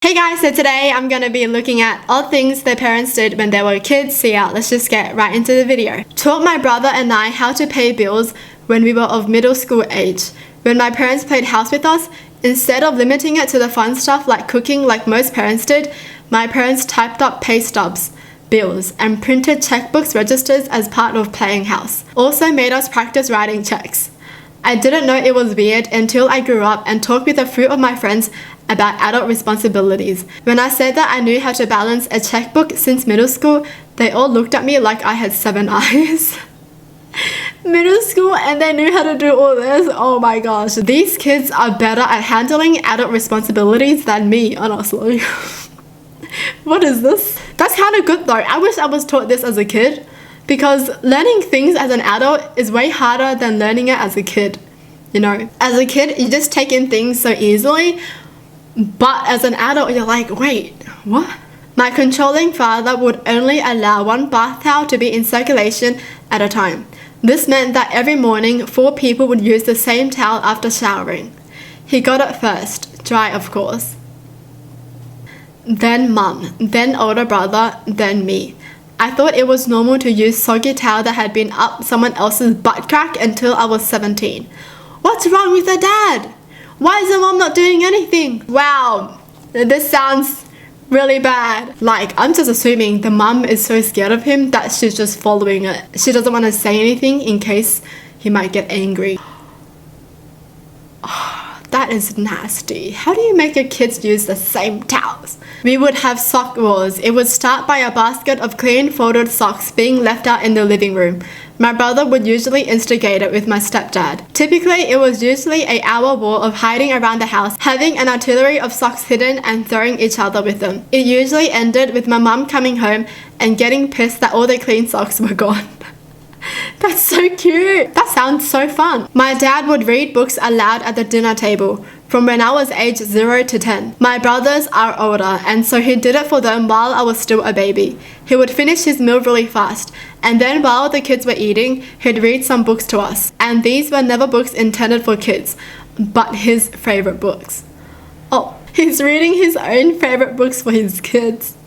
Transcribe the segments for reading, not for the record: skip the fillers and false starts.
Hey guys, so today I'm going to be looking at all things their parents did when they were kids. So yeah, let's just get right into the video. Taught my brother and I how to pay bills when we were of middle school age. When my parents played house with us, instead of limiting it to the fun stuff like cooking like most parents did, my parents typed up pay stubs, bills, and printed checkbooks registers as part of playing house. Also made us practice writing checks. I didn't know it was weird until I grew up and talked with a few of my friends about adult responsibilities. When I said that I knew how to balance a checkbook since middle school, they all looked at me like I had 7 eyes. Middle school and they knew how to do all this? Oh my gosh. These kids are better at handling adult responsibilities than me, honestly. What is this? That's kind of good though. I wish I was taught this as a kid, because learning things as an adult is way harder than learning it as a kid. You know, as a kid, you just take in things so easily, but as an adult, you're like, wait, what? My controlling father would only allow one bath towel to be in circulation at a time. This meant that every morning, 4 people would use the same towel after showering. He got it first, dry of course. Then mum, then older brother, then me. I thought it was normal to use soggy towel that had been up someone else's butt crack until I was 17. What's wrong with the dad? Why is the mom not doing anything? Wow, this sounds really bad. Like, I'm just assuming the mom is so scared of him that she's just following it. She doesn't want to say anything in case he might get angry. That is nasty. How do you make your kids use the same towels? We would have sock wars. It would start by a basket of clean folded socks being left out in the living room. My brother would usually instigate it with my stepdad. Typically, it was usually an hour war of hiding around the house, having an artillery of socks hidden and throwing each other with them. It usually ended with my mum coming home and getting pissed that all the clean socks were gone. That's so cute. That sounds so fun. My dad would read books aloud at the dinner table from when I was age 0 to 10. My brothers are older, and so he did it for them while I was still a baby. He would finish his meal really fast, and then while the kids were eating, he'd read some books to us. And these were never books intended for kids, but his favorite books. Oh, he's reading his own favorite books for his kids.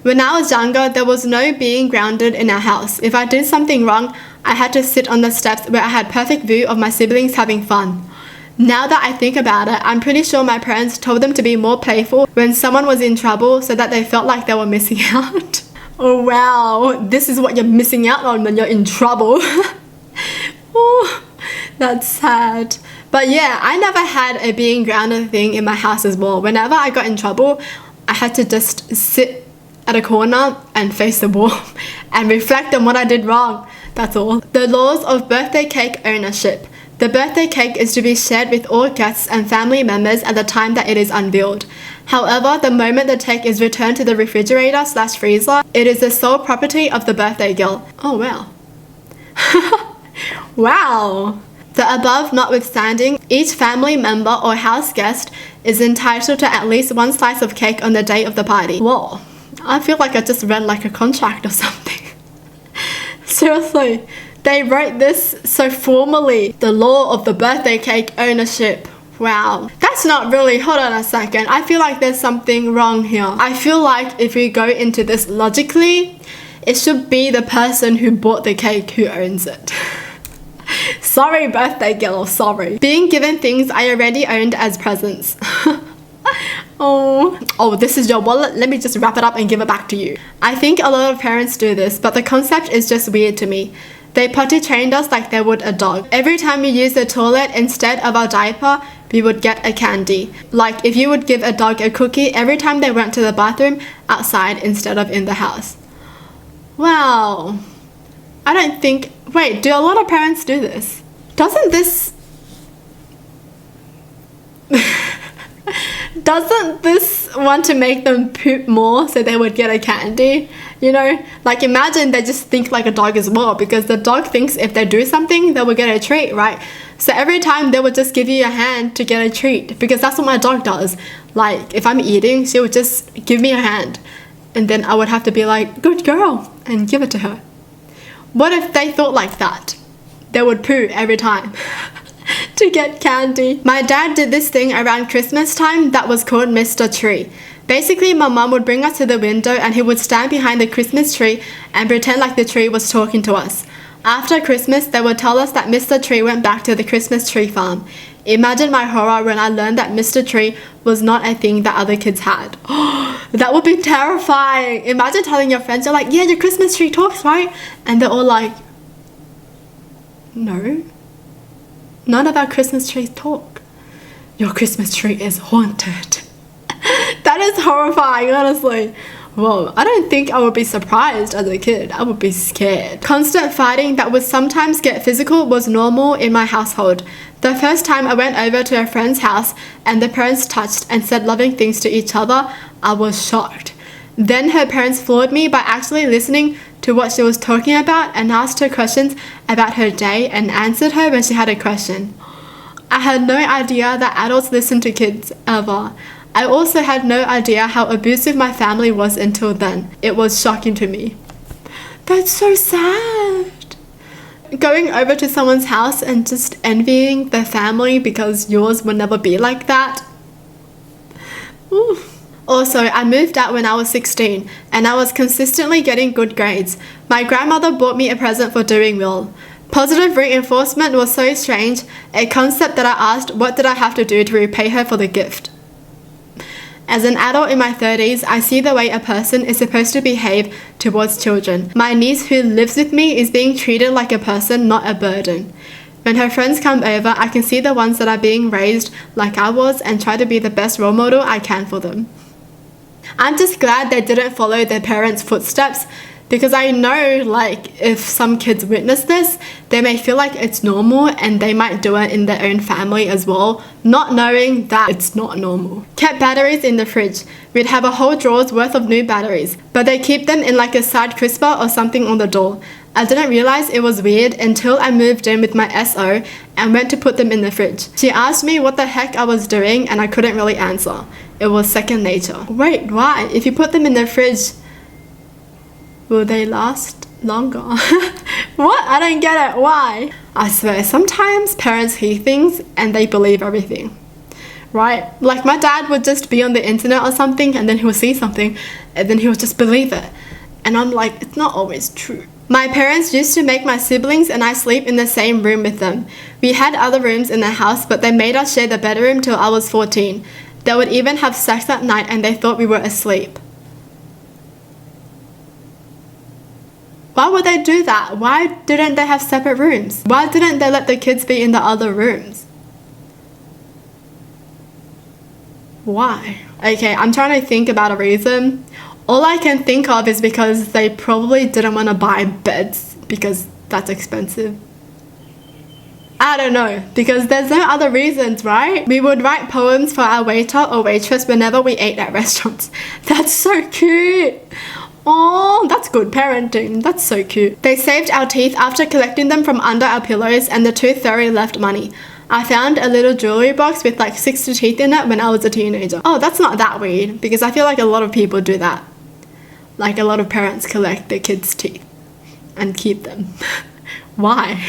When I was younger, there was no being grounded in our house. If I did something wrong, I had to sit on the steps where I had perfect view of my siblings having fun. Now that I think about it, I'm pretty sure my parents told them to be more playful when someone was in trouble so that they felt like they were missing out. Oh wow, this is what you're missing out on when you're in trouble. Oh, that's sad. But yeah, I never had a being grounded thing in my house as well. Whenever I got in trouble, I had to just sit at a corner and face the wall and reflect on what I did wrong. That's all. The laws of birthday cake ownership. The birthday cake is to be shared with all guests and family members at the time that it is unveiled. However, the moment the cake is returned to the refrigerator/freezer, it is the sole property of the birthday girl. Oh wow. Wow. The above notwithstanding, each family member or house guest is entitled to at least 1 slice of cake on the day of the party. Whoa. I feel like I just read like a contract or something. Seriously, they wrote this so formally. The law of the birthday cake ownership. Wow. That's not really, hold on a second. I feel like there's something wrong here. I feel like if we go into this logically, it should be the person who bought the cake who owns it. Sorry, birthday girl, sorry. Being given things I already owned as presents. Oh, this is your wallet. Let me just wrap it up and give it back to you. I think a lot of parents do this, but the concept is just weird to me. They potty trained us like they would a dog. Every time we used the toilet instead of our diaper, we would get a candy. Like if you would give a dog a cookie every time they went to the bathroom outside instead of in the house. Wow. I don't think... Wait, do a lot of parents do this? Doesn't this want to make them poop more so they would get a candy? You know, like imagine they just think like a dog as well, because the dog thinks if they do something, they will get a treat, right? So every time they would just give you a hand to get a treat, because that's what my dog does. Like if I'm eating, she would just give me a hand, and then I would have to be like, good girl, and give it to her. What if they thought like that? They would poo every time. to get candy. My dad did this thing around Christmas time that was called Mr. Tree. Basically, my mum would bring us to the window and he would stand behind the Christmas tree and pretend like the tree was talking to us. After Christmas, they would tell us that Mr. Tree went back to the Christmas tree farm. Imagine my horror when I learned that Mr. Tree was not a thing that other kids had. That would be terrifying. Imagine telling your friends, you're like, yeah, your Christmas tree talks, right? And they're all like, no, none of our Christmas trees talk. Your Christmas tree is haunted. That is horrifying, honestly. Whoa, I don't think I would be surprised as a kid. I would be scared. Constant fighting that would sometimes get physical was normal in my household. The first time I went over to a friend's house and the parents touched and said loving things to each other, I was shocked. Then her parents floored me by actually listening to what she was talking about and asked her questions about her day and answered her when she had a question. I had no idea that adults listen to kids ever. I also had no idea how abusive my family was until then. It was shocking to me. That's so sad. Going over to someone's house and just envying their family because yours would never be like that. Ooh. Also, I moved out when I was 16 and I was consistently getting good grades. My grandmother bought me a present for doing well. Positive reinforcement was so strange, a concept that I asked what did I have to do to repay her for the gift. As an adult in my 30s, I see the way a person is supposed to behave towards children. My niece who lives with me is being treated like a person, not a burden. When her friends come over, I can see the ones that are being raised like I was and try to be the best role model I can for them. I'm just glad they didn't follow their parents' footsteps because I know like if some kids witness this, they may feel like it's normal and they might do it in their own family as well, not knowing that it's not normal. Kept batteries in the fridge. We'd have a whole drawer's worth of new batteries, but they keep them in like a side crisper or something on the door. I didn't realize it was weird until I moved in with my SO and went to put them in the fridge. She asked me what the heck I was doing and I couldn't really answer. It was second nature. Wait, why? If you put them in the fridge, will they last longer? What? I don't get it. Why? I swear, sometimes parents hear things and they believe everything. Right? Like my dad would just be on the internet or something and then he would see something and then he would just believe it. And I'm like, it's not always true. My parents used to make my siblings and I sleep in the same room with them. We had other rooms in the house, but they made us share the bedroom till I was 14. They would even have sex at night and they thought we were asleep. Why would they do that? Why didn't they have separate rooms? Why didn't they let the kids be in the other rooms? Why? Okay, I'm trying to think about a reason. All I can think of is because they probably didn't want to buy beds because that's expensive. I don't know, because there's no other reasons, right? We would write poems for our waiter or waitress whenever we ate at restaurants. That's so cute. Oh, that's good parenting. That's so cute. They saved our teeth after collecting them from under our pillows and the tooth fairy left money. I found a little jewelry box with like 60 teeth in it when I was a teenager. Oh, that's not that weird because I feel like a lot of people do that. Like a lot of parents collect their kids' teeth and keep them. Why?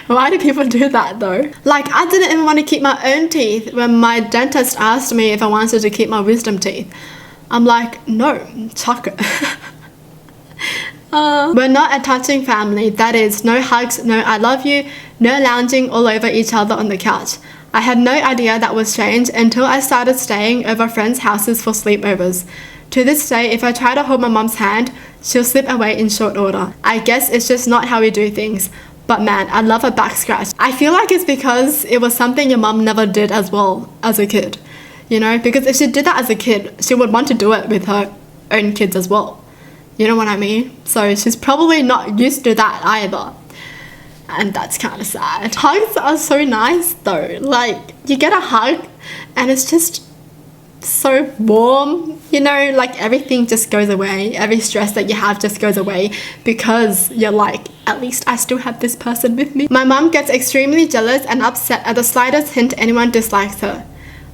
Why do people do that though? Like I didn't even want to keep my own teeth when my dentist asked me if I wanted to keep my wisdom teeth. I'm like, no, chuck it. We're not a touching family. That is, no hugs, no I love you, no lounging all over each other on the couch. I had no idea that was strange until I started staying over friends' houses for sleepovers. To this day, if I try to hold my mum's hand, she'll slip away in short order. I guess it's just not how we do things. But man, I love a back scratch. I feel like it's because it was something your mum never did as well as a kid. You know, because if she did that as a kid, she would want to do it with her own kids as well. You know what I mean? So she's probably not used to that either. And that's kind of sad. Hugs are so nice though. Like, you get a hug and it's just so warm. You know, like everything just goes away. Every stress that you have just goes away because you're like, at least I still have this person with me. My mum gets extremely jealous and upset at the slightest hint anyone dislikes her.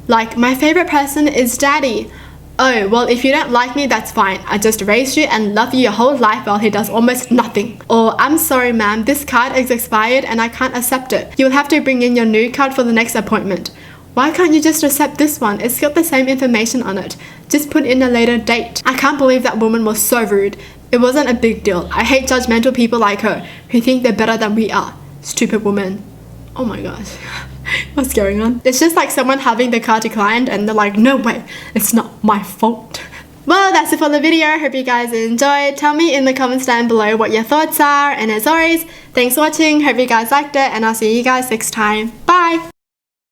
Like, my favorite person is daddy. Oh, well, if you don't like me, that's fine. I just raised you and love you your whole life while he does almost nothing. Or, I'm sorry ma'am, this card is expired and I can't accept it. You'll have to bring in your new card for the next appointment. Why can't you just accept this one? It's got the same information on it. Just put in a later date. I can't believe that woman was so rude. It wasn't a big deal. I hate judgmental people like her who think they're better than we are. Stupid woman. Oh my gosh. What's going on? It's just like someone having the card declined and they're like, no way, it's not my fault. Well, that's it for the video. Hope you guys enjoyed. Tell me in the comments down below what your thoughts are. And as always, thanks for watching. Hope you guys liked it and I'll see you guys next time. Bye!